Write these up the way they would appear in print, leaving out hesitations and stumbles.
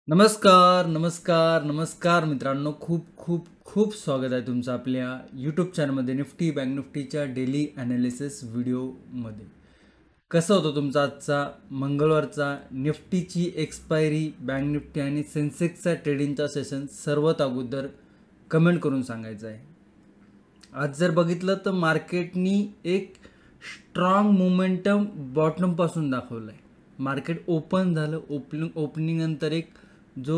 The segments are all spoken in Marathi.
नमस्कार, नमस्कार, नमस्कार मित्रांनो. खूप खूप खूप स्वागत आहे तुमचं आपल्या यूट्यूब चॅनलमध्ये निफ्टी बँक निफ्टीच्या डेली ॲनालिसिस व्हिडिओमध्ये. कसा होता तुमचा आजचा मंगळवारचा निफ्टीची एक्सपायरी, बँक निफ्टी आणि सेन्सेक्सचा ट्रेडिंगचा सेशन सर्वात अगोदर कमेंट करून सांगायचं आहे. आज जर बघितलं तर मार्केटनी एक स्ट्रॉंग मोमेंटम बॉटमपासून दाखवलं आहे. मार्केट ओपन झालं. ओपनिंग नंतर एक जो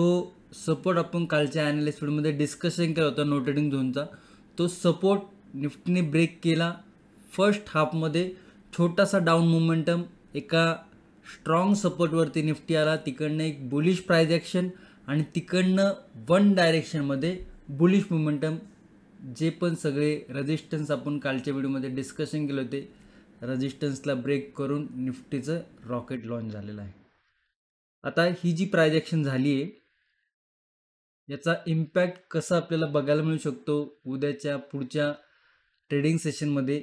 सपोर्ट आपण कालच्या ॲनालिस्ट व्हिडिओमध्ये डिस्कशन केला होता नो ट्रेडिंग झोनचा, तो सपोर्ट निफ्टीने ब्रेक केला. फर्स्ट हाफमध्ये छोटासा डाऊन मोमेंटम एका स्ट्रॉंग सपोर्टवरती निफ्टी आला. तिकडनं एक बुलिश प्राइस ॲक्शन आणि तिकडनं वन डायरेक्शनमध्ये बुलिश मोमेंटम. जे पण सगळे रेजिस्टन्स आपण कालच्या व्हिडिओमध्ये डिस्कशन केले होते, रेजिस्टन्सला ब्रेक करून निफ्टीचं रॉकेट लॉन्च झालेलं आहे. आता ही जी प्राइस ॲक्शन झाली आहे, याचा इम्पॅक्ट कसा आपल्याला बघायला मिळू शकतो उद्याच्या पुढच्या ट्रेडिंग सेशनमध्ये,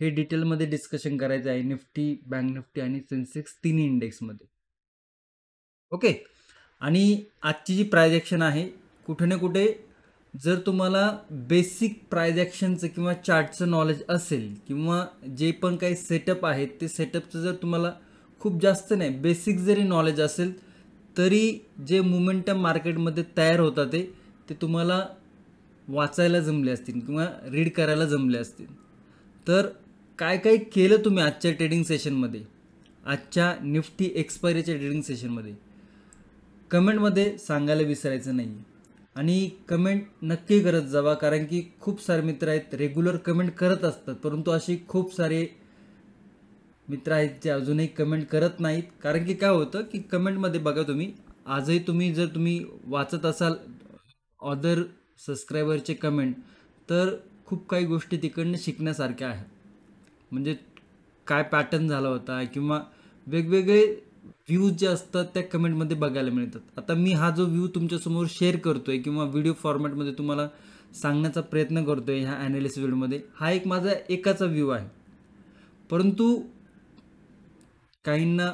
हे डिटेलमध्ये डिस्कशन करायचं आहे निफ्टी, बँक निफ्टी आणि सेन्सेक्स तिन्ही इंडेक्समध्ये. ओके. आणि आजची जी प्राइस ॲक्शन आहे, कुठे ना कुठे जर तुम्हाला बेसिक प्राइस ॲक्शनचं किंवा चार्टचं नॉलेज असेल किंवा जे पण काही सेटअप आहेत ते सेटअपचं जर तुम्हाला खूप जास्त नाही, बेसिक जरी नॉलेज असेल तरी जे मोमेंटम मार्केटमध्ये तयार होतात ते तुम्हाला वाचायला जमले असतील किंवा रीड करायला जमले असतील. तर काय काय केलं तुम्ही आजच्या ट्रेडिंग सेशनमध्ये, आजच्या निफ्टी एक्सपायरीच्या ट्रेडिंग सेशनमध्ये, कमेंटमध्ये सांगायला विसरायचं नाही. आणि कमेंट नक्की करत जावा, कारण की खूप सारे मित्र आहेत रेग्युलर कमेंट करत असतात, परंतु अशी खूप सारे मित्र आहेत जे अजूनही कमेंट करत नाहीत. कारण की काय होतं की कमेंटमध्ये बघा, तुम्ही आजही जर तुम्ही वाचत असाल अदर सबस्क्रायबरचे कमेंट, तर खूप काही गोष्टी तिकडनं शिकण्यासारख्या आहेत. म्हणजे काय पॅटर्न झाला होता किंवा वेगवेगळे व्ह्यूज जे असतात त्या कमेंटमध्ये बघायला मिळतात. आता मी हा जो व्ह्यू तुमच्यासमोर शेअर करतो आहे किंवा व्हिडिओ फॉर्मॅटमध्ये तुम्हाला सांगण्याचा प्रयत्न करतो आहे ह्या ॲनालिसिस व्हिडिओमध्ये, हा एक माझा एकाचा व्ह्यू आहे. परंतु काहींना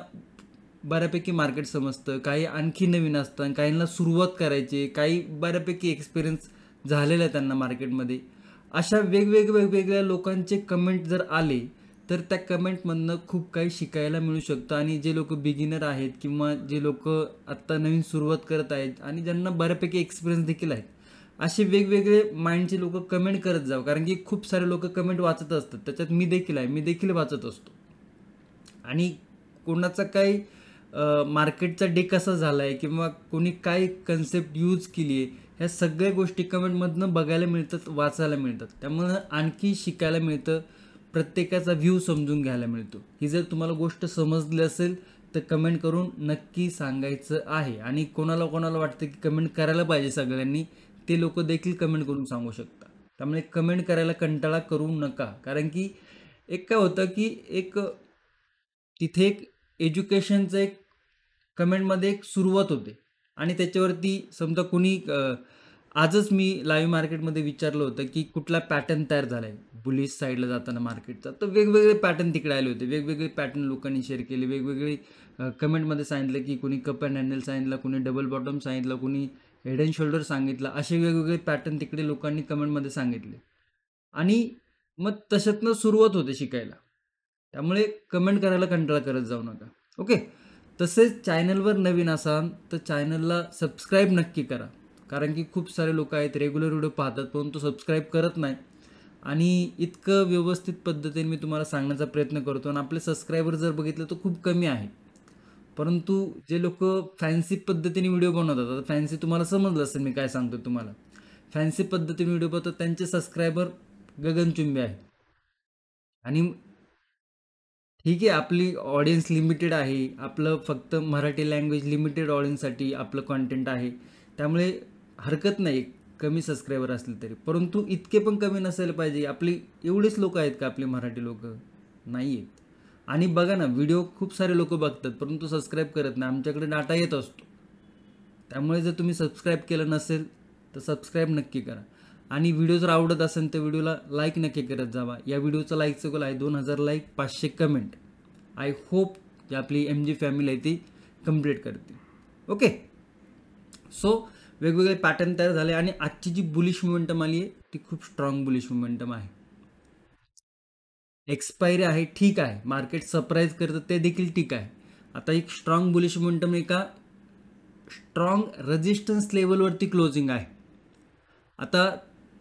बऱ्यापैकी मार्केट समजतं, काही आणखी नवीन असतं, काहींना सुरुवात करायची, काही बऱ्यापैकी एक्सपिरियन्स झालेला आहे त्यांना मार्केटमध्ये. अशा वेगवेगळ्या लोकांचे कमेंट जर आले तर त्या कमेंटमधनं खूप काही शिकायला मिळू शकतं. आणि जे लोक बिगिनर आहेत किंवा जे लोक आत्ता नवीन सुरुवात करत आहेत आणि ज्यांना बऱ्यापैकी एक्सपिरियन्स देखील आहेत, असे वेगवेगळे माइंडचे लोक कमेंट करत जावं. कारण की खूप सारे लोक कमेंट वाचत असतात, त्याच्यात मी देखील आहे, मी देखील वाचत असतो. आणि कोणाचा काही मार्केटचा डे कसा झाला आहे किंवा कोणी काय कन्सेप्ट यूज केली आहे, ह्या सगळ्या गोष्टी कमेंटमधनं बघायला मिळतात, वाचायला मिळतात. त्यामुळं आणखी शिकायला मिळतं, प्रत्येकाचा व्ह्यू समजून घ्यायला मिळतो. ही जर तुम्हाला गोष्ट समजली असेल तर कमेंट करून नक्की सांगायचं आहे. आणि कोणाला वाटतं की कमेंट करायला पाहिजे सगळ्यांनी, ते लोक देखील कमेंट करून सांगू शकता. त्यामुळे कमेंट करायला कंटाळा करू नका. कारण की एक काय होतं की तिथे एक एज्युकेशनचं एक कमेंटमध्ये एक सुरुवात होते आणि त्याच्यावरती समजा कोणी आजच मी लाईव्ह मार्केटमध्ये विचारलं होतं की कुठला पॅटर्न तयार झाला आहे बुलिश साईडला जाताना मार्केटचा, तर वेगवेगळे पॅटर्न तिकडे आले होते. वेगवेगळे पॅटर्न लोकांनी शेअर केले, वेगवेगळे कमेंटमध्ये सांगितलं की कोणी कप अँड हँडल सांगितलं, कोणी डबल बॉटम सांगितलं, कोणी हेड अँड शोल्डर सांगितलं. असे वेगवेगळे पॅटर्न तिकडे लोकांनी कमेंटमध्ये सांगितले आणि मग तशातनं सुरुवात होते शिकायला. त्यामुळे कमेंट करायला कंटाळा करत जाऊ नका. ओके. तसेच चॅनलवर नवीन असाल तर चॅनलला सबस्क्राईब नक्की करा. कारण की खूप सारे लोक आहेत रेग्युलर व्हिडिओ पाहतात परंतु सबस्क्राईब करत नाही. आणि इतकं व्यवस्थित पद्धतीने मी तुम्हाला सांगण्याचा प्रयत्न करतो आणि आपले सबस्क्रायबर जर बघितलं तर खूप कमी आहे. परंतु जे लोक फॅन्सी पद्धतीने व्हिडिओ बनवतात, आता फॅन्सी तुम्हाला समजलं असेल मी काय सांगतो तुम्हाला, फॅन्सी पद्धतीने व्हिडिओ बनवतात त्यांचे सबस्क्रायबर गगनचुंबी आहे. आणि ठीक आहे, आपली ऑडियन्स लिमिटेड आहे, आपलं फक्त मराठी लँग्वेज लिमिटेड ऑडियन्ससाठी आपलं कॉन्टेंट आहे. त्यामुळे हरकत नाही कमी सबस्क्रायबर असले तरी, परंतु इतके पण कमी नसायला पाहिजे. आपली एवढेच लोक आहेत का आपले मराठी लोक? नाही आहेत. आणि बघा ना, व्हिडिओ खूप सारे लोक बघतात परंतु सबस्क्राईब करत नाही. आमच्याकडे डाटा येत असतो. त्यामुळे जर तुम्ही सबस्क्राईब केलं नसेल तर सबस्क्राईब नक्की करा. आणि व्हिडिओ जर आवडत असेल तर व्हिडिओला लाईक नक्की करत जावा. या व्हिडिओचा लाईकचं गोल आहे 2000 लाईक, 500 कमेंट. आय होप जी आपली MG फॅमिली आहे ती कंप्लीट करते. ओके. सो वेगवेगळे पॅटर्न तयार झाले आणि आजची जी बुलिश मोमेंटम आली आहे ती खूप स्ट्रॉंग बुलिश मोमेंटम आहे. एक्सपायरी आहे ठीक आहे, मार्केट सरप्राईज करतं ते देखील ठीक आहे. आता एक स्ट्रॉंग बुलिश मोमेंटम एका स्ट्रॉंग रेजिस्टन्स लेवलवरती क्लोजिंग आहे. आता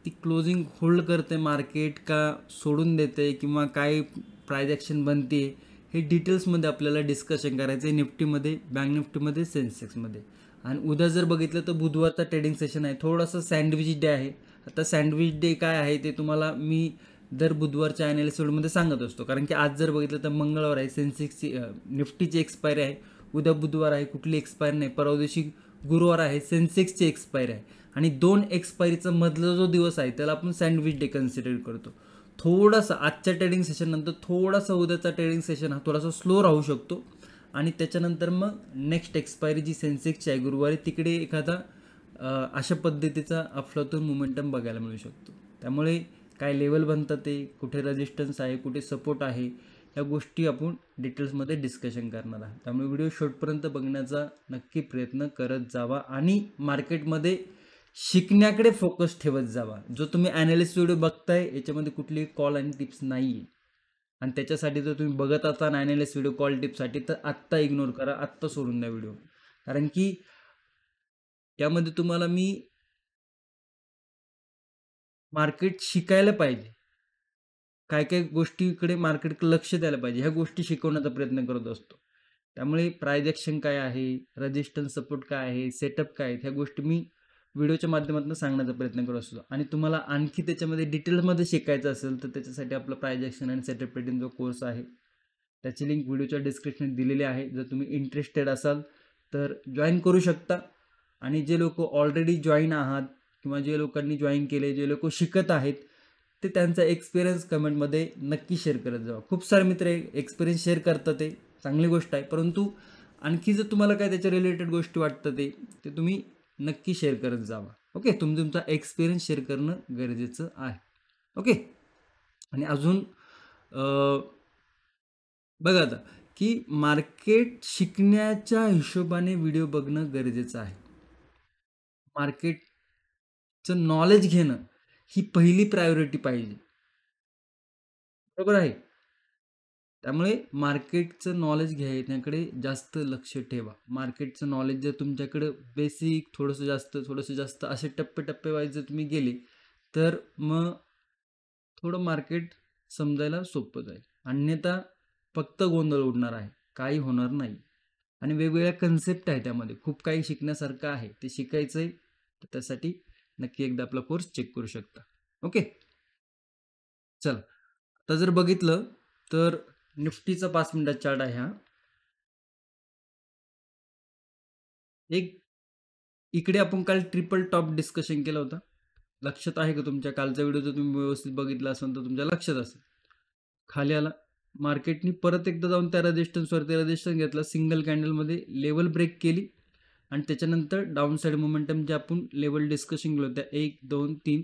ती क्लोजिंग होल्ड करते मार्केट का सोडून देते किंवा काय प्राइस ॲक्शन बनते हे डिटेल्समध्ये आपल्याला डिस्कशन करायचं आहे निफ्टीमध्ये, बँक निफ्टीमध्ये, सेन्सेक्समध्ये. आणि उद्या जर बघितलं तर बुधवारचा ट्रेडिंग सेशन आहे, थोडासा सँडविच डे आहे. आता सँडविच डे काय आहे ते तुम्हाला मी दर बुधवारच्या ॲनालिसिस व्हिडिओमध्ये सांगत असतो, कारण की आज जर बघितलं तर मंगळवार आहे, सेन्सेक्सची निफ्टीची एक्सपायरी आहे, उद्या बुधवार आहे, कुठली एक्सपायरी नाही, परवा दिवशी गुरुवार आहे, सेन्सेक्सची एक्सपायरी आहे. आणि 2 एक्सपायरीचा मधला जो दिवस आहे त्याला आपण सँडविच डे कन्सिडर करतो. थोडासा आजच्या ट्रेडिंग सेशननंतर थोडासा उद्याचा ट्रेडिंग सेशन हा थोडासा स्लो राहू शकतो आणि त्याच्यानंतर मग नेक्स्ट एक्सपायरी जी सेन्सेक्सची आहे गुरुवारी तिकडे एखादा अशा पद्धतीचा अफलातून मोमेंटम बघायला मिळू शकतो. त्यामुळे काय लेवल बनतात ते, कुठे रेजिस्टन्स आहे, कुठे सपोर्ट आहे, या गोष्टी आपण डिटेल्समध्ये डिस्कशन करणार आहे. त्यामुळे व्हिडिओ शेवटपर्यंत बघण्याचा नक्की प्रयत्न करत जावा आणि मार्केटमध्ये शिकण्याकडे फोकस ठेवत जावा. जो तुम्ही ॲनालिसिस व्हिडिओ बघताय याच्यामध्ये कुठलीही कॉल आणि टिप्स नाही आहे आणि त्याच्यासाठी जर तुम्ही बघत असाल ॲनालिसिस व्हिडिओ कॉल टिप्ससाठी तर आत्ता इग्नोर करा, आत्ता सोडून द्या व्हिडिओ. कारण की त्यामध्ये तुम्हाला मी मार्केट शिकायला पाहिजे, काय काय गोष्टीकडे मार्केटकडे लक्ष द्यायला पाहिजे, ह्या गोष्टी शिकवण्याचा प्रयत्न करत असतो. त्यामुळे प्राइस ॲक्शन काय आहे, रेजिस्टन्स सपोर्ट काय आहे, सेटअप काय आहेत, ह्या गोष्टी मी व्हिडिओच्या माध्यमातून सांगण्याचा प्रयत्न करत असतो. आणि तुम्हाला आणखी त्याच्यामध्ये डिटेलमध्ये शिकायचं असेल तर त्याच्यासाठी आपला प्राइस ॲक्शन आणि सेटअप पेटिंग जो कोर्स आहे त्याची लिंक व्हिडिओच्या डिस्क्रिप्शनमध्ये दिलेली आहे. जर तुम्ही इंटरेस्टेड असाल तर जॉईन करू शकता. आणि जे लोक ऑलरेडी जॉईन आहात किंवा जे लोकांनी जॉईन केले, जे लोक शिकत आहेत ते त्यांचा एक्सपिरियन्स कमेंटमध्ये नक्की शेअर करत जावा. खूप सारे मित्र एक्सपिरियन्स शेअर करतात, ते चांगली गोष्ट आहे, परंतु आणखी जर तुम्हाला काय त्याच्या रिलेटेड गोष्टी वाटतं ते तुम्ही नक्की शेअर करत जावा. ओके, तुमचा एक्सपिरियन्स शेअर करणं गरजेचं आहे. ओके. आणि अजून बघा आता की मार्केट शिकण्याच्या हिशोबाने व्हिडिओ बघणं गरजेचं आहे. मार्केटचं नॉलेज घेणं ही पहिली प्रायोरिटी पाहिजे, बरोबर आहे. त्यामुळे मार्केटचं नॉलेज घ्यायच्याकडे जास्त लक्ष ठेवा. मार्केटचं नॉलेज जर तुमच्याकडं बेसिक थोडंसं जास्त असे टप्पे वाईज जर तुम्ही गेले तर मग थोडं मार्केट समजायला सोपं जाईल. अन्यथा फक्त गोंधळ उडणार आहे, काही होणार नाही. आणि वेगवेगळ्या कन्सेप्ट आहे त्यामध्ये, खूप काही शिकण्यासारखं आहे, ते शिकायचं आहे तर त्यासाठी नक्की एकदा आपला कोर्स चेक करू शकता. ओके, चल आता जर बघितलं तर निफ्टीचा 5 मिनिटाचा चार्ट आहे हा. एक इकडे आपण काल ट्रिपल टॉप डिस्कशन केलं होतं, लक्षात आहे का तुमच्या? कालचा व्हिडिओ जर तुम्ही व्यवस्थित बघितला असेल तर तुमच्या लक्षात असेल. खाली आला मार्केटनी परत एकदा जाऊन त्या रेजिस्टन्सवरती रेजिस्टन्स घेतला, सिंगल कॅन्डलमध्ये लेवल ब्रेक केली आणि त्याच्यानंतर डाऊन साईड मोमेंटम जे आपण लेवल डिस्कशन केलं त्या 1 2 3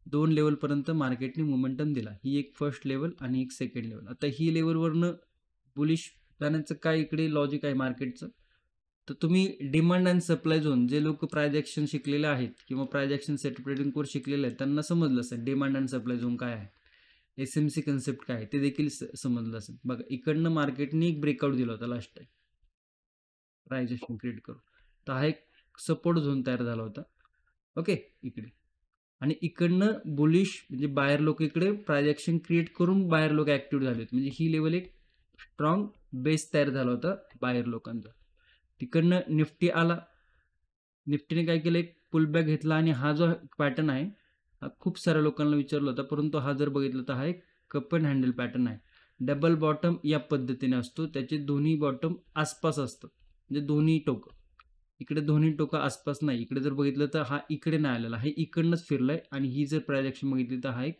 2 लेवलपर्यंत मार्केटने मोमेंटम दिला. ही एक फर्स्ट लेवल आणि एक सेकंड लेवल. आता ही लेवलवरनं बुलिश जाण्याचं काय इकडे लॉजिक आहे मार्केटचं, तर तुम्ही डिमांड अँड सप्लाय झोन, जे लोक प्राइस ॲक्शन शिकलेले आहेत किंवा price action set trading course शिकलेले आहेत त्यांना समजलं असेल डिमांड अँड सप्लाय झोन काय आहे, SMC कन्सेप्ट काय आहे ते देखील समजलं असेल. बघा इकडनं मार्केटने एक ब्रेकआउट दिला होता last time price action create करून, तर हा एक सपोर्ट झोन तयार झाला होता. ओके, इकडे आणि इकडनं बुलिश म्हणजे बायर लोक इकडे प्राइस ॲक्शन क्रिएट करून बायर लोक ॲक्टिव्ह झाले होते. म्हणजे ही लेवल एक स्ट्रॉंग बेस तयार झाला होता बायर लोकांचा. तिकडनं निफ्टी आला, निफ्टीने काय केलं एक पुलबॅक घेतला आणि हा जो पॅटर्न आहे हा खूप साऱ्या लोकांना विचारला होता, परंतु हा जर बघितलं तर हा एक कप अँड हँडल पॅटर्न आहे. डबल बॉटम या पद्धतीने असतो, त्याचे दोन्ही बॉटम आसपास असतात, म्हणजे दोन्ही टोकं. इकडे दोन्ही टोकं आसपास नाही, इकडे जर बघितलं तर हा इकडे नाही आलेला, हे इकडनंच फिरलाय आणि ही जर प्राइस ॲक्शन बघितली तर हा एक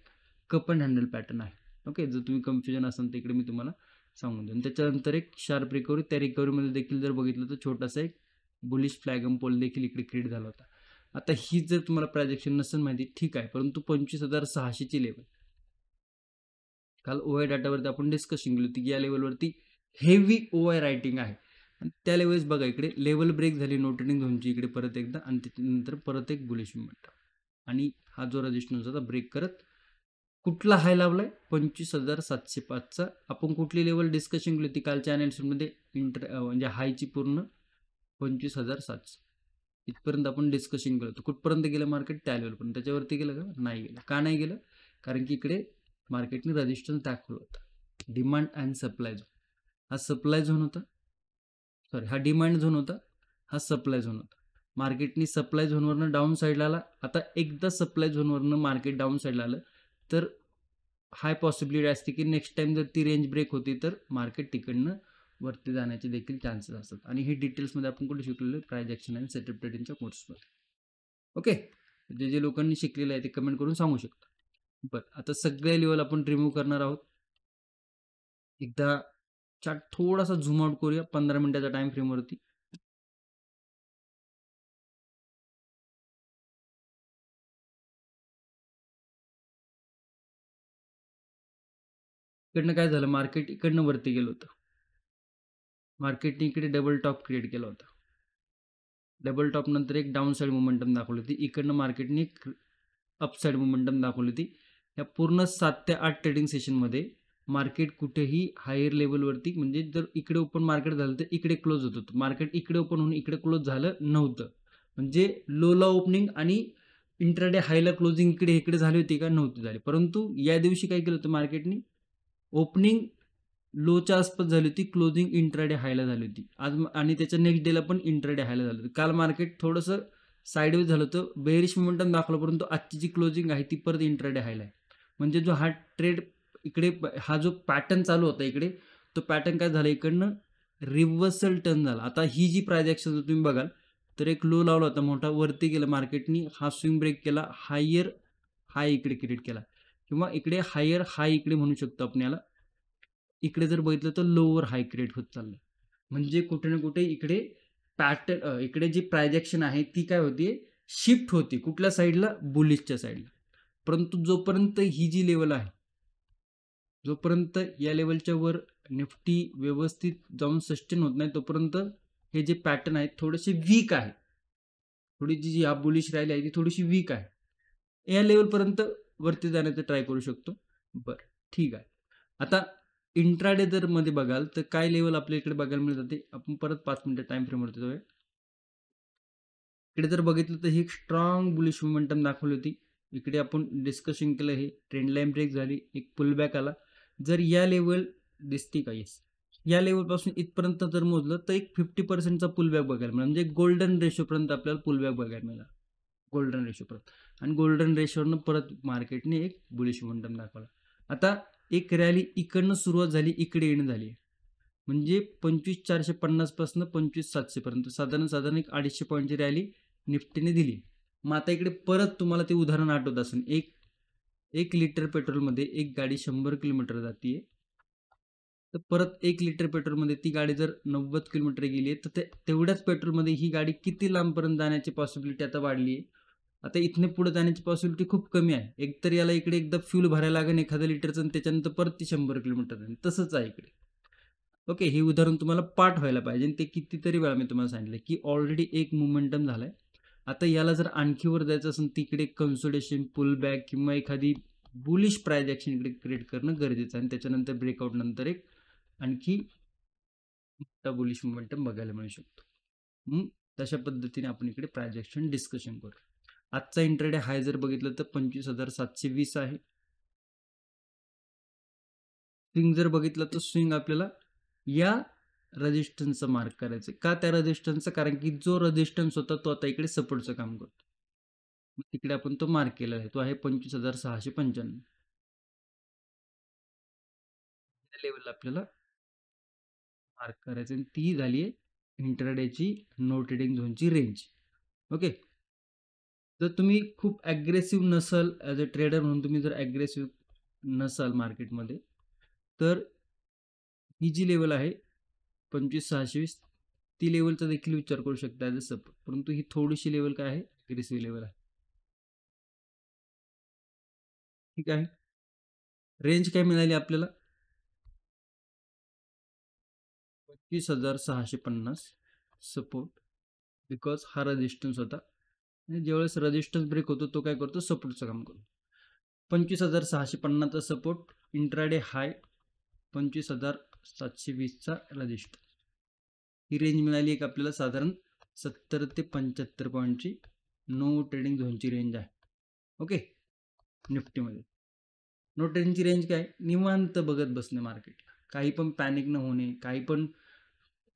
कप अँड हँडल पॅटर्न आहे. ओके, जर तुम्ही कन्फ्युजन असाल तर इकडे मी तुम्हाला सांगून देईन. त्याच्यानंतर एक शार्प रिकव्हरी, त्या रिकव्हरीमध्ये देखील जर बघितलं तर छोटासा एक बुलिश फ्लॅग एम पोल देखील इकडे क्रिएट झाला होता. आता ही जर तुम्हाला प्राइस ॲक्शन नसेल माहिती ठीक आहे, परंतु 25,600ची लेवल काल OI डाटावरती आपण डिस्कशन केली होती की या लेवलवरती हेवी OI रायटिंग आहे त्या लेवल्स बघा, इकडे लेवल ब्रेक झाली नो ट्रेडिंग झोनची इकडे परत एकदा, आणि त्याच्यानंतर परत एक बुलिश मुवमेंट, आणि हा जो रेजिस्टन्स होता ब्रेक करत कुठला हाय लावलाय 25,705चा. आपण कुठली लेवल डिस्कशन केली होती कालच्या अनालिसिसमध्ये, म्हणजे हायची पूर्ण 25,700 इथपर्यंत आपण डिस्कशन केलं होतं. कुठपर्यंत गेलं मार्केट? त्या लेवलपर्यंत. त्याच्यावरती गेलं का? नाही गेलं. का नाही गेलं? कारण की इकडे मार्केटने रेजिस्टन्स दाखवलं होतं. डिमांड अँड सप्लाय झोन, हा सप्लाय झोन होता, सॉरी हा डिमांड झोन होता, हा सप्लाय झोन होता. मार्केटनी सप्लाय झोनवरनं डाऊन साईडला आला. आता एकदा सप्लाय झोनवरनं मार्केट डाऊन साईडला आलं तर हाय पॉसिबिलिटी असते की नेक्स्ट टाइम जर ती रेंज ब्रेक होती तर मार्केट तिकडनं वरती जाण्याचे देखील चान्सेस असतात. आणि हे डिटेल्समध्ये आपण कुठे शिकलेलो? प्राइस ॲक्शन आणि सेटअप ट्रेडिंगच्या कोर्समध्ये. ओके, जे जे लोकांनी शिकलेलं आहे ते कमेंट करून सांगू शकता. बरं, आता सगळे लेवल आपण रिमूव्ह करणार आहोत. एकदा चार्ट थोडासा झूम आउट करूया 15 मिनिटाच्या टाइम फ्रेमवरती. इकडनं काय झालं? मार्केट इकडनं वरती गेलं होतं. मार्केटने इकडे डबल टॉप क्रिएट केला होता. डबल टॉप नंतर एक डाऊन साईड मोमेंटम दाखवली होती. इकडनं मार्केटने एक अपसाईड मोमेंटम दाखवली होती. या पूर्ण 7 ते 8 ट्रेडिंग सेशनमध्ये मार्केट कुठेही हायर लेवलवरती, म्हणजे जर इकडे ओपन मार्केट झालं तर इकडे क्लोज होत होतं. मार्केट इकडे ओपन होऊन इकडे क्लोज झालं नव्हतं. म्हणजे लोला ओपनिंग आणि इंट्राडे हायला क्लोजिंग इकडे झाली होती का? नव्हती झाली. परंतु या दिवशी काय केलं होतं मार्केटने? ओपनिंग लोच्या आसपास झाली होती, क्लोजिंग इंट्राडे हायला झाली होती आज, आणि त्याच्या नेक्स्ट डेला पण इंट्राडे हायला झालं होतं. काल मार्केट थोडंसं साईडवेज झालं होतं, बेरिश मोमेंटम दाखवलं, परंतु आजची जी क्लोजिंग आहे ती परत इंट्राडे हायला आहे. म्हणजे जो हा ट्रेड इकडे, हा जो पॅटर्न चालू होता इकडे, तो पॅटर्न काय झाला? इकडनं रिव्हर्सल टर्न झाला. आता ही जी प्राइस ॲक्शन तुम्ही बघाल तर एक लो लावला होता मोठा, वरती गेला मार्केटनी, हा स्विंग ब्रेक केला, हायर हाय इकडे क्रिएट केला, किंवा इकडे हायर हाय इकडे म्हणू शकतो आपण याला. इकडे जर बघितलं तर लोअर हाय क्रिएट होत चाललं. म्हणजे कुठे ना कुठे इकडे पॅटर्न, इकडे जी प्रायजेक्शन आहे ती काय होती? शिफ्ट होती. कुठल्या साईडला? बुलिशच्या साईडला. परंतु जोपर्यंत ही जी लेवल आहे, जोपर्यंत या लेवलच्या वर निफ्टी व्यवस्थित जाऊन सस्टेन होत नाही तोपर्यंत हे जे पॅटर्न आहेत थोडेसे वीक आहे. थोडी जी हा बुलिश राहिली आहे ती थोडीशी वीक आहे. या लेवलपर्यंत वरती जाण्याचा ट्राय करू शकतो. बरं, ठीक आहे. आता इंट्राडे जर मध्ये बघाल तर काय लेवल आपल्या इकडे बघायला मिळत जाते? आपण परत 5 मिनिटं टाइम फ्रेमवरती जाऊया. इकडे जर बघितलं तर ही एक स्ट्रॉंग बुलिश मोमेंटम दाखवली होती. इकडे आपण डिस्कशन केलं, हे ट्रेंड लाईन ब्रेक झाली, एक पुलबॅक आला. जर या लेवल दिसते का? येस, या लेवलपासून इथपर्यंत जर मोजलं तर एक 50%चा पुलबॅक बघायला मिळाला. म्हणजे गोल्डन रेशोपर्यंत आपल्याला पुलबॅक बघायला मिळाला, गोल्डन रेशोपर्यंत. आणि गोल्डन रेशोवरनं परत मार्केटने एक बुलिश मोमेंटम दाखवला. आता एक रॅली इकडनं सुरुवात झाली, इकडे येणं झाली, म्हणजे 25,450 पासून 25,700 पर्यंत साधारण एक 250 पॉईंटची रॅली निफ्टीने दिली. मग आता इकडे परत तुम्हाला ते उदाहरण आठवत असेल, एक लिटर पेट्रोलमध्ये एक गाडी 100 किलोमीटर जाते, तर परत 1 लिटर पेट्रोलमध्ये ती गाडी जर 90 किलोमीटर गेली आहे तर तेवढ्याच पेट्रोलमध्ये ही गाडी किती लांबपर्यंत जाण्याची पॉसिबिलिटी आता वाढली आहे? आता इथने पुढे जाण्याची पॉसिबिलिटी खूप कमी आहे. एकतर याला इकडे एकदा फ्यूल भरायला लागेल 1000 लिटरचं, आणि त्याच्यानंतर परत ती 100 किलोमीटर जाईल. तसंच आहे इकडे. ओके, हे उदाहरण तुम्हाला पाठ व्हायला पाहिजे, आणि ते कितीतरी वेळा मी तुम्हाला सांगितलं की ऑलरेडी एक मोमेंटम झालाय. आता याला जर आणखी वर जायचं असेल तिकडे कन्सोलिडेशन, पुल बॅक किंवा एखादी बुलिश प्राइस ॲक्शन इकडे क्रिएट करणं गरजेचं आहे, आणि त्याच्यानंतर ब्रेकआउट नंतर एक आणखी मोठा बुलिश मोमेंटम बघायला मिळू शकतो. तशा पद्धतीने आपण इकडे प्राइस ॲक्शन डिस्कशन करू. आजचा इंट्राडे हाय जर बघितलं तर 25,720 आहे. स्विंग जर बघितलं तर स्विंग आपल्याला या रेजिस्टन्सचा मार्क करायचं. का त्या रेजिस्टन्सचा? कारण की जो रेजिस्टन्स होता तो आता इकडे सपोर्टचं काम करतो. तिकडे आपण तो मार्क केलेला आहे, तो आहे 25,695. लेवल आपल्याला मार्क करायचं, आणि ती झाली आहे इंट्राडेची नो ट्रेडिंग झोनची रेंज. ओके, जर तुम्ही खूप ॲग्रेसिव्ह नसाल ॲज अ ट्रेडर म्हणून, तुम्ही जर ॲग्रेसिव्ह नसाल मार्केटमध्ये, तर ही जी लेवल आहे 25,620 ती लेवलचा देखील विचार करू शकता ॲज अ सपोर्ट. परंतु ही थोडीशी लेवल काय आहे? ॲग्रेसिव्ह लेवल आहे. ठीक आहे, रेंज काय मिळाली आपल्याला? 25,650 सपोर्ट, बिकॉज हा रेजिस्टन्स होता आणि ज्यावेळेस रेजिस्टन्स ब्रेक होतो तो काय करतो, सपोर्टचं काम करतो. 25,650चा सपोर्ट, इंट्राडे हाय 25,720चा रजिस्टर. ही रेंज मिळाली एक आपल्याला साधारण 70 ते 75 पॉईंटची नो ट्रेडिंग झोनची रेंज आहे. ओके, निफ्टीमध्ये नो ट्रेडिंगची रेंज काय, निवांत बघत बसणे मार्केटला, काही पण पॅनिक न होणे, काही पण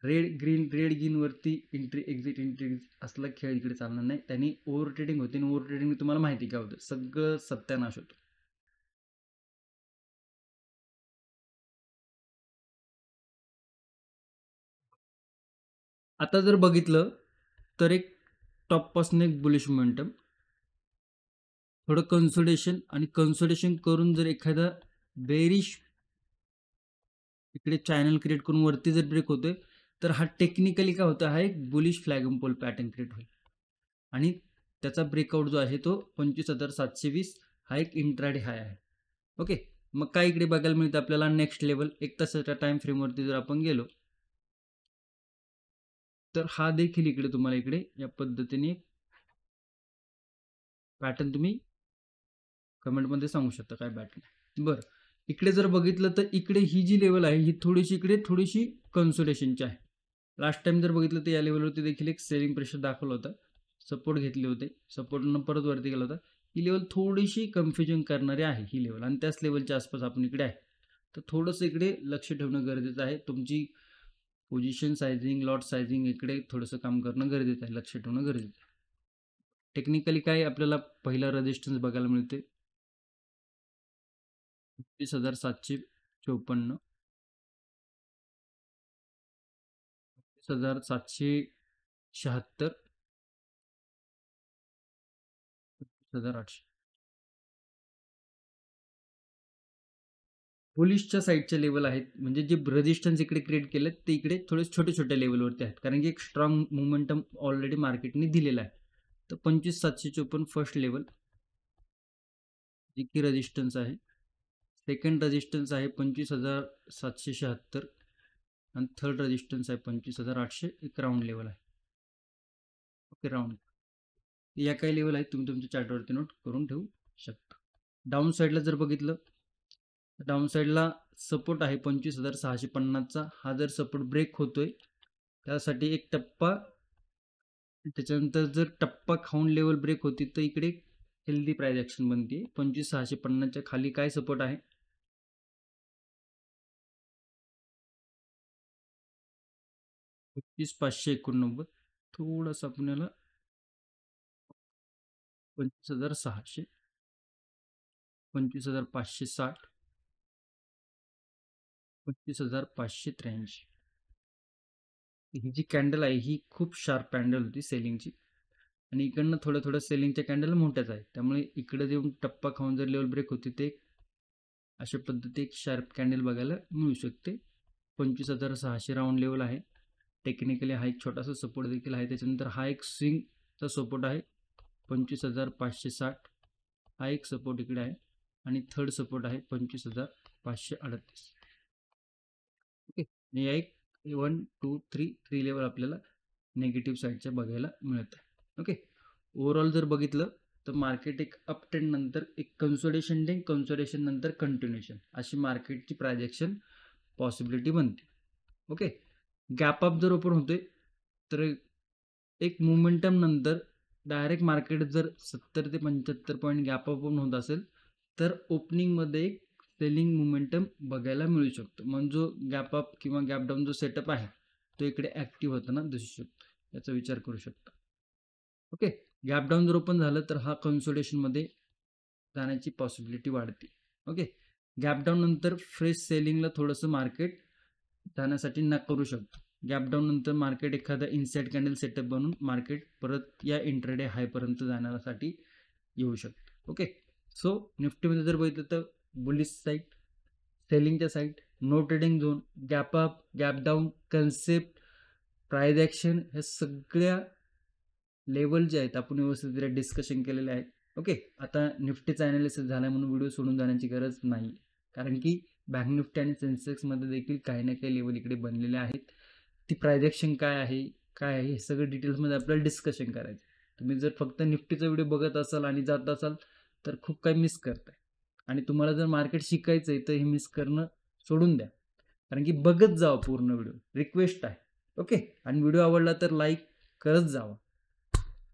रेड ग्रीन वरती एंट्री एक्झिट असला खेळ इकडे चालणार नाही. त्यांनी ओव्हर ट्रेडिंग होते आणि ओव्हर ट्रेडिंग तुम्हाला माहिती काय होतं, सगळं सत्यानाश होतो. आता जर बघितलं तर एक टॉपपासून एक बुलिश मोमेंटम, थोडं कन्सोलिडेशन करून जर एखादा बेरिश इकडे चॅनल क्रिएट करून वरती जर ब्रेक होतोय तर हा टेक्निकली काय होतं, हा एक bullish flag and pole pattern create होईल आणि त्याचा ब्रेकआउट जो आहे तो 25,720 हा एक इंट्राडे हाय आहे. ओके, मग काय इकडे बघायला मिळतं आपल्याला, नेक्स्ट लेवल 1 तासाच्या टाइम फ्रेमवरती जर आपण गेलो तर हा देखील इकडे तुम्हाला इकडे या पद्धतीने पॅटर्न तुम्ही कमेंटमध्ये सांगू शकता काय पॅटर्न. बरं, इकडे जर बघितलं तर इकडे ही जी लेवल आहे ही थोडीशी कन्सोलेशनची आहे. लास्ट टाइम जर बघितलं तर या लेवलवरती देखील एक सेलिंग प्रेशर दाखवलं होतं, सपोर्ट घेतले होते, सपोर्टनं परत वरती गेला होता. ही लेवल थोडीशी कन्फ्युजन करणारी आहे ही लेवल, आणि त्याच लेवलच्या आसपास आपण इकडे आहे. तर थोडंसं इकडे लक्ष ठेवणं गरजेचं आहे. तुमची पोझिशन सायझिंग, लॉट सायझिंग इकडे थोडंसं काम करणं गरजेचं आहे, लक्ष ठेवणं गरजेचं आहे. टेक्निकली काय आपल्याला पहिला रेजिस्टन्स बघायला मिळते 25,754, 25,776, 25,800. बुलिशच्या साईडच्या लेवल आहेत, म्हणजे जे रेजिस्टन्स इकडे क्रिएट केले ते इकडे थोडे छोट्या लेवलवरती आहेत, कारण की एक स्ट्रॉंग मोमेंटम ऑलरेडी मार्केटने दिलेला आहे. तर 25,754 फर्स्ट लेवल जी की रेजिस्टन्स आहे. सेकंड रेजिस्टन्स आहे 25,776 आणि थर्ड रेजिस्टन्स आहे 25,800, एक राऊंड लेवल आहे. ओके, राऊंड या काही लेवल आहेत, तुम्ही तुमच्या चार्टवरती नोट करून ठेवू शकता. डाऊन साईडला जर बघितलं, डाऊन साईडला सपोर्ट आहे 25,650चा. हा जर सपोर्ट ब्रेक होतोय त्यासाठी एक टप्पा, त्याच्यानंतर जर टप्पा खाऊन लेवल ब्रेक होती तर इकडे हेल्दी प्राइस ऍक्शन बनते. 25,650च्या खाली काय सपोर्ट आहे, 25,589, थोडंसं आपल्याला 25,600, 25,560, 25,583. ही जी कॅन्डल आहे ही खूप शार्प कॅन्डल होती सेलिंगची, आणि इकडनं थोड्या सेलिंगच्या कॅन्डल मोठ्याच आहेत, त्यामुळे इकडे येऊन टप्पा खाऊन जर लेवल ब्रेक होती ते अशा पद्धती एक शार्प कॅन्डल बघायला मिळू शकते. 25,600 राऊंड लेवल आहे. टेक्निकली हा एक छोटासा सपोर्ट देखील आहे. त्याच्यानंतर हा एक स्विंगचा सपोर्ट आहे 25,560, हा एक सपोर्ट इकडे आहे, आणि थर्ड सपोर्ट आहे 25,538. ओके, या एक 1 2 3 लेवल आपल्याला नेगेटिव्ह साईडच्या बघायला मिळतं. ओके, ओव्हरऑल जर बघितलं तर मार्केट एक अप ट्रेंड नंतर एक कन्सोलिडेशन नंतर कंटिन्युएशन अशी मार्केटची प्रायजेक्शन पॉसिबिलिटी बनते. ओके, गॅप अप जर ओपन होते तर एक मोमेंटम नंतर डायरेक्ट मार्केट जर 70 ते 75 पॉईंट गॅप अप ओपन होत असेल तर ओपनिंगमध्ये एक सेलिंग मोमेंटम बघायला मिळू शकतो. म्हणजे जो गॅप अप किंवा गॅप डाऊन जो सेटअप आहे तो इकडे ॲक्टिव्ह होताना दिसू शकतो, याचा विचार करू शकता. ओके, गॅप डाऊन जर ओपन झालं तर हा कन्सोलिडेशनमध्ये जाण्याची पॉसिबिलिटी वाढते. ओके, गॅप डाऊन नंतर फ्रेश सेलिंगला थोडंसं मार्केट जाण्यासाठी करू शकतो. गॅप डाऊन नंतर मार्केट एखादा इनसाइड कॅन्डल सेटअप बनवून मार्केट परत या इंट्राडे हायपर्यंत जाण्यासाठी येऊ शकतो. ओके, सो निफ्टीमध्ये जर बघितलं तर बुलिश साईड, सेलिंगच्या side, no trading zone, gap up, gap down, concept, price action, ह्या सगळ्या लेवल जे आहेत आपण व्यवस्थित डिस्कशन केलेले आहेत. ओके, आता निफ्टीचा ॲनालिसिस झाला म्हणून व्हिडिओ सोडून जाण्याची गरज नाही, कारण की बँक निफ्टी आणि सेन्सेक्समध्ये देखील काही ना काही लेवल इकडे बनलेले आहेत. ती प्रायजेक्शन काय आहे, काय आहे, हे सगळं डिटेल्समध्ये आपल्याला डिस्कशन करायचं. तुम्ही जर फक्त निफ्टीचा व्हिडिओ बघत असाल आणि जात असाल तर खूप काही मिस करताय. आणि तुम्हाला जर मार्केट शिकायचं आहे तर हे मिस करणं सोडून द्या. कारण की बघत जावं पूर्ण व्हिडिओ, रिक्वेस्ट आहे. ओके. आणि व्हिडिओ आवडला तर लाईक करत जावा.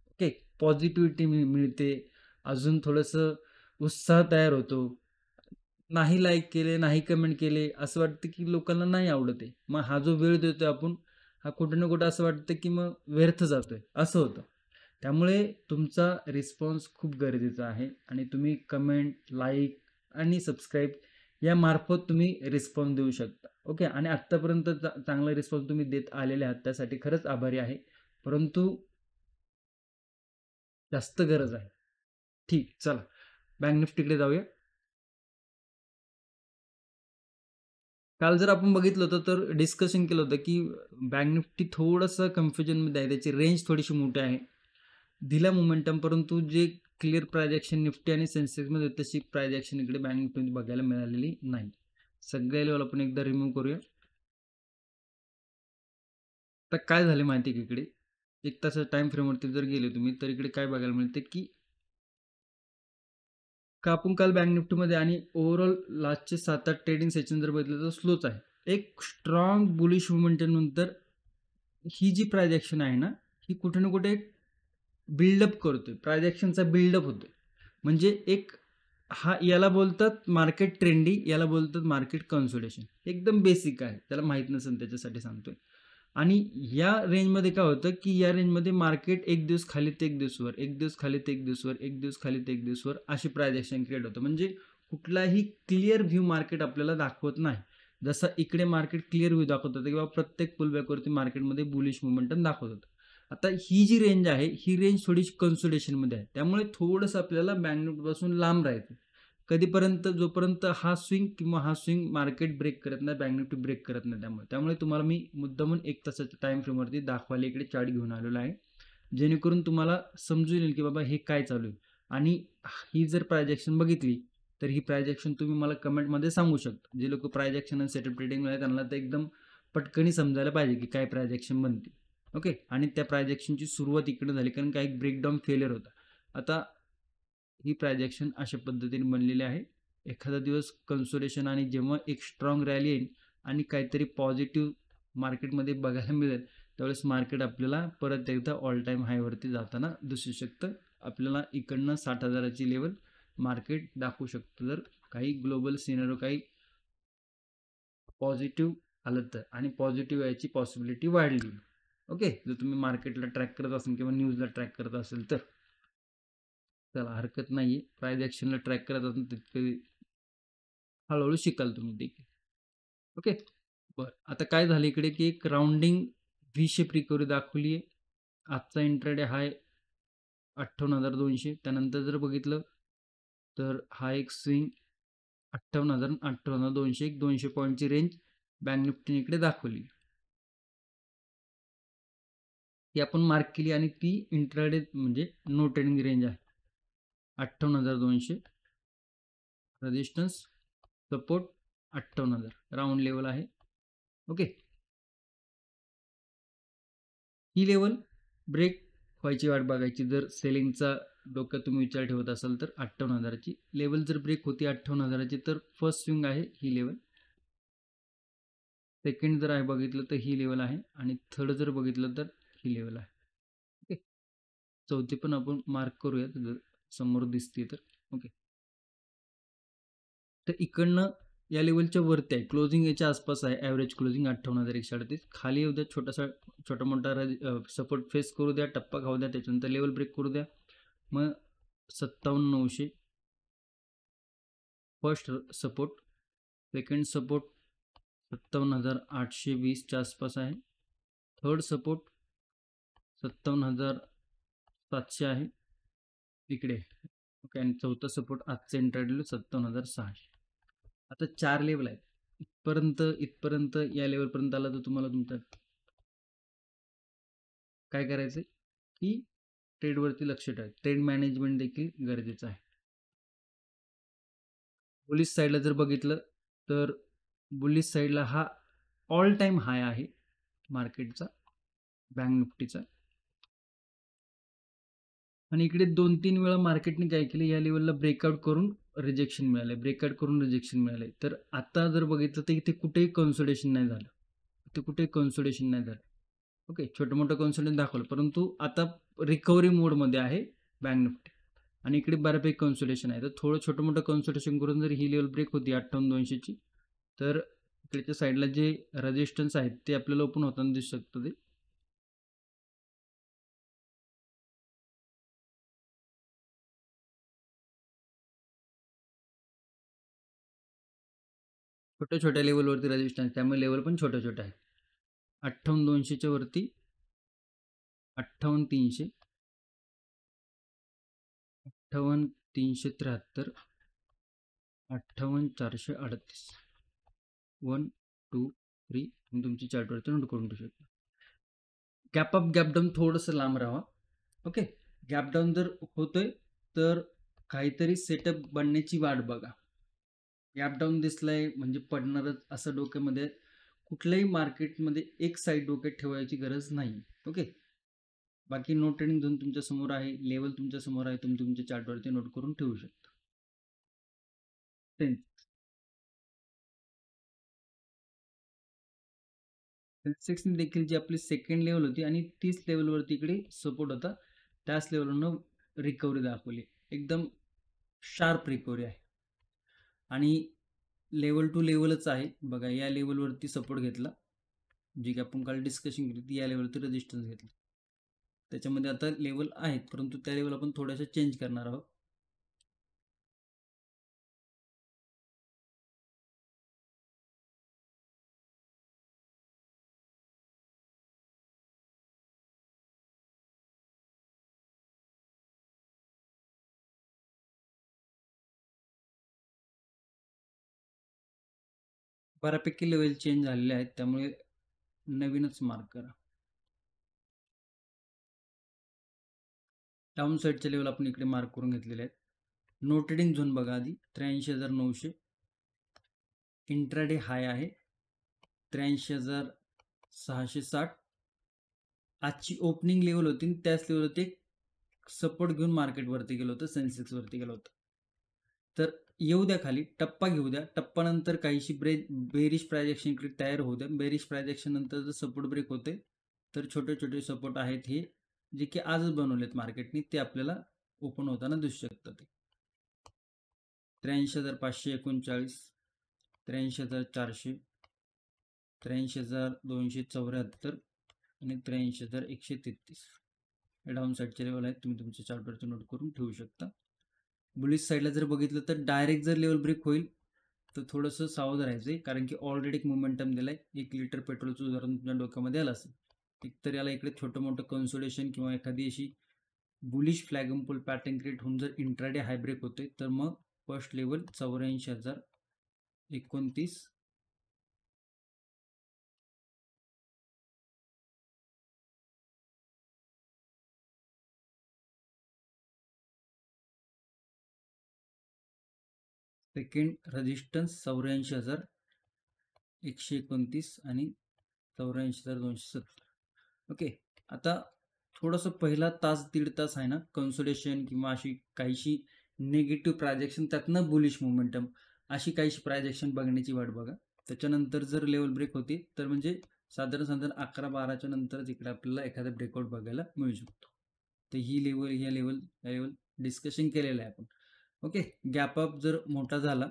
ओके. पॉझिटिव्हिटी मिळते, अजून थोडंसं उत्साह तयार होतो. नाही लाईक केले, नाही कमेंट केले, असं वाटतं की लोकांना नाही आवडत आहे. मग हा जो वेळ देतोय आपण, हा कुठं ना कुठं असं वाटतं की मग व्यर्थ जातोय, असं होतं. त्यामुळे तुमचा रिस्पॉन्स खूप गरजेचा आहे आणि तुम्ही कमेंट, लाईक आणि सबस्क्राईब यामार्फत तुम्ही रिस्पॉन्स देऊ शकता. ओके. आणि आत्तापर्यंत चांगला रिस्पॉन्स तुम्ही देत आलेले आहात, त्यासाठी खरंच आभारी आहे. परंतु जास्त गरज आहे. ठीक, चला बँक निफ्टीकडे जाऊया. काल जर आपण बघितलं होतं तर डिस्कशन केलं होतं की बँक निफ्टी थोडंसं कन्फ्युजनमध्ये आहे, त्याची रेंज थोडीशी मोठी आहे. दिला मोमेंटम, परंतु जे क्लिअर प्रायजेक्शन निफ्टी आणि सेन्सेक्समध्ये तशी प्रायजेक्शन इकडे बँक निफ्टीमध्ये बघायला मिळालेली नाही. सगळ्या लेवल आपण एकदा रिमूव्ह करूया. तर काय झाले माहिती आहे की इकडे 1 तासाच्या टाइम फ्रेमवरती जर गेले तुम्ही तर इकडे काय बघायला मिळते की आपण काल बँक निफ्टीमध्ये आणि ओव्हरऑल लास्टचे 7-8 ट्रेडिंग सेशन जर बघितलं तर स्लोच आहे. एक स्ट्रॉंग बुलिश मोमेंटम नंतर ही जी प्रायजेक्शन आहे ना, ही कुठे ना कुठे बिल्डअप करतोय. प्रायजेक्शनचा बिल्डअप होतोय. म्हणजे एक हा याला बोलतात मार्केट ट्रेंडी, याला बोलतात मार्केट कन्सोलिडेशन. एकदम बेसिक आहे. त्याला माहीत नसेल त्याच्यासाठी सांगतोय. आणि या रेंजमध्ये काय होतं, की या रेंजमध्ये मार्केट एक दिवस खाली ते एक दिवस वर, एक दिवस खाली ते एक दिवस वर, एक दिवस खाली ते एक दिवस वर अशी प्रायजेक्शन क्रिएट होतं. म्हणजे कुठलाही क्लिअर व्ह्यू मार्केट आपल्याला दाखवत नाही. जसं इकडे मार्केट क्लिअर व्ह्यू दाखवत होतं किंवा प्रत्येक पुलबॅकवरती मार्केटमध्ये बुलिश मोमेंटम दाखवत होतं. आता ही जी रेंज आहे, ही रेंज थोडीशी कन्सोलिडेशनमध्ये आहे. त्यामुळे थोडंसं आपल्याला बँक निफ्टीपासून लांब राहायचं. कधीपर्यंत? जोपर्यंत हा स्विंग किंवा हा स्विंग मार्केट ब्रेक करत नाही, बँक निफ्टी ब्रेक करत नाही. त्यामुळे तुम्हाला मी मुद्दामून 1 तासाच्या टाइम फ्रेमवरती दाखवायला इकडे चार्ट घेऊन आलेलो आहे. जेणेकरून तुम्हाला समजून येईल की बाबा हे काय चालू आहे. आणि ही जर प्रायजेक्शन बघितली तर ही प्रायजेक्शन तुम्ही मला कमेंटमध्ये सांगू शकता. जे लोक प्रायजेक्शन आणि सेटअप ट्रेडिंग आहे त्यांना तर एकदम पटकनी समजायला पाहिजे की काय प्रायजेक्शन बनते. ओके. आणि त्या प्रायजेक्शनची सुरुवात इकडे झाली कारण काही ब्रेकडाऊन फेलियर होता. आता ही प्रायजेक्शन अशा पद्धतीने बनलेली आहे. एखादा दिवस कन्सोलेशन आणि जेव्हा एक स्ट्रॉंग रॅली येईल आणि काहीतरी पॉझिटिव्ह मार्केटमध्ये बघायला मिळेल, त्यावेळेस मार्केट आपल्याला परत एकदा ऑल टाईम हायवरती जाताना दिसू शकतं. आपल्याला इकडनं 60,000ची लेवल मार्केट दाखवू शकतं जर काही ग्लोबल सिनारिओ काही पॉझिटिव्ह आलं तर. आणि पॉझिटिव्ह याची पॉसिबिलिटी वाढली. ओके. जर तुम्ही मार्केटला ट्रॅक करत असाल किंवा न्यूजला ट्रॅक करत असेल तर चला हरकत नाही आहे. प्रायजेक्शनला ट्रॅक करत असेल तितके हळूहळू शिकाल तुम्ही देखील. ओके. बरं. आता काय झालं इकडे की एक राउंडिंग व्ही शेप रिकव्हरी दाखवली आहे. आजचा इंट्राडे हाय 58,200. त्यानंतर जर बघितलं तर हा एक स्विंग 58,000, 58,200, एक 200 पॉईंटची रेंज बँक निफ्टीने इकडे दाखवली. ती आपण मार्क केली आणि ती इंट्राडे म्हणजे नो ट्रेडिंग रेंज आहे. 58,200 रेजिस्टन्स, सपोर्ट 58,000 राऊंड लेवल आहे. ओके. ही लेवल ब्रेक व्हायची वाट बघायची. जर सेलिंगचा डोक्यात तुम्ही विचार ठेवत असाल तर 58,000ची लेवल जर ब्रेक होती 58,000ची तर फर्स्ट स्विंग आहे ही लेवल. सेकंड जर आहे बघितलं तर ही लेवल आहे आणि थर्ड जर बघितलं तर ही लेवल आहे. ओके. चौथी पण आपण मार्क करूयात जर समोर दिसते तर. ओके. तर इकडनं या लेवलच्या वरती आहे, क्लोजिंग याच्या आसपास आहे. Average closing 58,138. खाली येऊ द्या, छोटा मोठा सपोर्ट फेस करू द्या, टप्पा खाऊ द्या, त्याच्यानंतर लेवल ब्रेक करू द्या. मग 57,900 फर्स्ट सपोर्ट, सेकंड सपोर्ट 57,820च्या आसपास आहे. थर्ड सपोर्ट 57,700 आहे इकडे. ओके. आणि चौथा सपोर्ट आजचं इंट्राडेला 57,600. आता 4 लेवल आहेत. इथपर्यंत या लेवलपर्यंत आला तर तुम्हाला तुमचं काय करायचं की ट्रेडवरती लक्ष ठेवा. ट्रेड मॅनेजमेंट देखील गरजेचं आहे. बुलिश साईडला जर बघितलं तर बुलिश साईडला हा ऑल टाईम हाय आहे. मार्केटचा, बँक निफ्टीचा. आणि इकडे 2-3 वेळा मार्केटने काय केलं, या लेवलला ब्रेकआउट करून रिजेक्शन मिळाले. तर आता जर बघितलं तर इथे कुठेही कन्सोलिडेशन नाही झालं. ओके, छोटं-मोठं कन्सोलिडेशन दाखवलं, परंतु आता रिकव्हरी मोडमध्ये आहे बँक निफ्टी. आणि इकडे बऱ्यापैकी कन्सोलिडेशन आहे. तर थोडं छोटं-मोठं कन्सोलिडेशन करून जर ही लेवल ब्रेक होती 58,200ची, तर इकडच्या साईडला जे रेजिस्टन्स आहेत ते आपल्याला ओपन होताना दिसू शकतं. ते छोट्या-छोट्या लेवलवरती रेजिस्टन्स, त्यामुळे लेवल पण छोट्या-छोट्या आहेत. 58,200च्या वरती 58,300, 58,373, 58,438, 1, 2, 3 तुमची चार्टवरती नोट करून ठेवू शकता. गॅप अप गॅप डाऊन थोडंसं लांब राहा. ओके, गॅप डाऊन जर होतोय तर काहीतरी सेटअप बनण्याची वाट बघा. गॅप डाऊन दिसलाय म्हणजे पडणारच असं डोक्यामध्ये कुठल्याही मार्केटमध्ये एक साईड डोक्यात ठेवायची गरज नाही. ओके, बाकी नो ट्रेडिंग झोन तुमच्या समोर आहे, लेवल तुमच्या समोर आहे, तुम्ही तुमच्या चार्टवरती नोट करून ठेवू शकता. सेन्सेक्सने देखील जी आपली सेकंड लेवल होती आणि तीच लेवलवरती इकडे सपोर्ट होता, त्याच लेवलवरनं रिकव्हरी दाखवली. एकदम शार्प रिकव्हरी आहे आणि लेवल टू लेवलच आहे. बघा, या लेवलवरती सपोर्ट घेतला, जी की आपण काल डिस्कशन केली ती, या लेवलवरती रेजिस्टन्स घेतला. त्याच्यामध्ये आता लेवल आहेत, परंतु त्या लेवल आपण थोड्याशा चेंज करणार आहोत. बऱ्यापैकी लेवल चेंज झालेले आहेत, त्यामुळे नवीनच मार्क करा. डाऊन साईडचे लेवल आपण इकडे मार्क करून घेतलेले आहेत. नो ट्रेडिंग झोन बघा आधी 83,900, इंट्राडे हाय आहे 83,660. आजची ओपनिंग लेवल होती, त्याच लेवलवरती सपोर्ट घेऊन मार्केटवरती गेलं होतं, सेन्सेक्सवरती गेलं होतं. तर येऊ द्या खाली, टप्पा घेऊ द्या, टप्पानंतर काहीशी बेरिश प्राइस ॲक्शन इकडे तयार होऊ द्या. बेरिश प्राइस ॲक्शन नंतर जर सपोर्ट ब्रेक होते तर छोटे छोटे सपोर्ट आहेत हे, जे की आजच बनवलेत मार्केटने, ते आपल्याला ओपन होताना दिसू शकतात. 83,539, 83,400, 83,274 आणि 83,133 हे डाऊन साईडचे लेवल आहेत. तुम्ही तुमच्या चार्टवरती नोट करून ठेवू शकता. बुलिश साईडला जर बघितलं तर डायरेक्ट जर लेवल ब्रेक होईल तर थोडंसं सावध राहायचं आहे, कारण की ऑलरेडी एक मोमेंटम दिलाय. 1 लिटर पेट्रोलचं उदाहरण तुमच्या डोक्यामध्ये आलं असेल. एकतर याला इकडे छोटं मोठं कन्सोलिडेशन किंवा एखादी अशी बुलिश फ्लॅगम्पोल पॅटर्न क्रिएट होऊन जर इंट्राडे हाय ब्रेक होते तर मग फर्स्ट लेवल 84,029, सेकंड रेजिस्टन्स 84,129 आणि 84,270. ओके, आता थोडंसं पहिला तास दीड तास आहे ना, कन्सोलिडेशन किंवा अशी काहीशी निगेटिव्ह प्रायजेक्शन, त्यातनं बुलिश मोमेंटम, अशी काहीशी प्रायजेक्शन बघण्याची वाट बघा. त्याच्यानंतर जर लेवल ब्रेक होती तर म्हणजे साधारण 11-12च्या नंतरच इकडे आपल्याला एखादा ब्रेकआउट बघायला मिळू शकतो. तर ही लेवल डिस्कशन केलेलं आहे आपण. ओके, गॅप अप जर मोठा झाला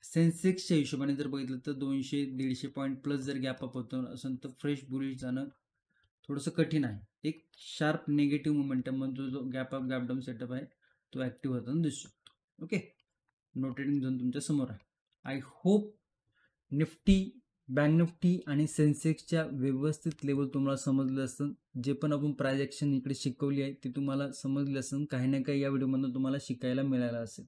सेन्सेक्सच्या हिशोबाने जर बघितलं तर 200-150 पॉईंट प्लस जर गॅप अप होतो असेल तर फ्रेश बुलिश जाणं थोडंसं कठीण आहे. एक शार्प निगेटिव्ह मोमेंटम म्हणजे जो gap up gap down setup आहे तो ॲक्टिव्ह होताना दिसू शकतो. ओके, नो ट्रेडिंग झोन तुमच्या समोर आहे. I hope Nifty, bank Nifty आणि सेन्सेक्सच्या व्यवस्थित लेवल तुम्हाला समजलं असेल. जे पण आपण प्राइस ॲक्शन इकडे शिकवली आहे ती तुम्हाला समजली असेल. काही ना काही या व्हिडिओमधून तुम्हाला शिकायला मिळालं असेल.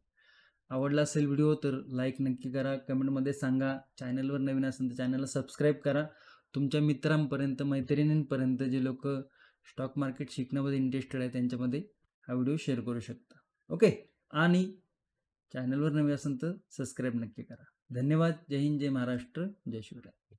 आवडला असेल व्हिडिओ तर लाईक नक्की करा, कमेंटमध्ये सांगा. चॅनलवर नवीन असेल तर चॅनलला सबस्क्राईब करा. तुमच्या मित्रांपर्यंत, मैत्रिणींपर्यंत जे लोक स्टॉक मार्केट शिकण्यामध्ये इंटरेस्टेड आहे त्यांच्यामध्ये हा व्हिडिओ शेअर करू शकता. ओके, आणि चॅनलवर नवीन असेल तर सबस्क्राईब नक्की करा. धन्यवाद. जय हिंद, जय महाराष्ट्र, जय शिवराय.